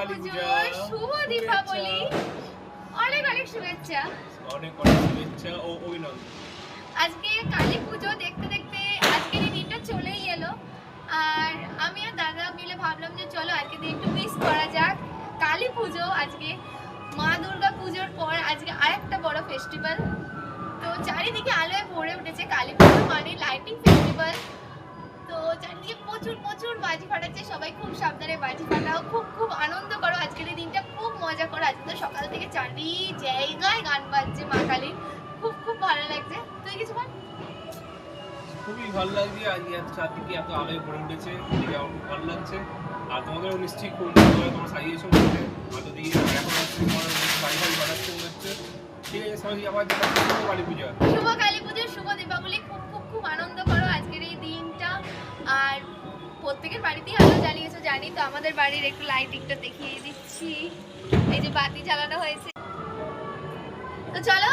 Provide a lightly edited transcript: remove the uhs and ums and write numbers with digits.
পুজোর শুভ দীপাবলি, অনেক অনেক শুভেচ্ছা, অনেক অনেক শুভেচ্ছা ও অভিনন্দন। আজকে কালী পুজো দেখতে দেখতে আজকের এই দিনটা চলেই এলো, আর আমি আর দাদা মিলে ভাবলাম যে চলো আজকে দিন একটু মিস করা যাক। কালী পুজো আজকে, মা দুর্গা পুজোর পর আজকে আরেকটা বড় ফেস্টিভ্যাল। তো চারিদিকে আলোয় ভরে উঠেছে, কালী পুজো মানে লাইটিং ফেস্টিভ্যাল। তো চারিদিকে প্রচুর প্রচুর বাজি ফাটাচ্ছে, সবাই খুব সাবধানে বাজি ফাটাও, খুব খুব আনন্দ করো আজকের এই দিনটা, খুব মজা করো। আজকে তো সকাল থেকে চারি জায়গায় গান বাজছে মা কালীর, খুব খুব ভালো লাগছে। তুই কিছু বল। খুবই ভালো লাগছে, আজকে এত চারদিকে এত আলোয় ভরে উঠেছে, দেখে আমার খুব ভালো লাগছে। আর তোমাদেরও নিশ্চয়ই খুব ভালো লাগে, তোমরা সাজিয়েছো মধ্যে হয়তো দিয়ে এখন হচ্ছে তোমার বাড়ি বাড়ি বাড়াচ্ছে মনে হচ্ছে। ঠিক আছে, সবাই আবার দেখা শুভ কালী পূজা, শুভ কালী পুজো, শুভ দীপাবলি, খুব খুব খুব আনন্দ করো আজকের এই দিনটা। আর প্রত্যেকের বাড়িতেই আলো জ্বালিয়েছো জানি, তো আমাদের বাড়ির একটু লাইটিংটা দেখিয়ে দিচ্ছি। এই যে বাতি জ্বালানো হয়েছে। তো চলো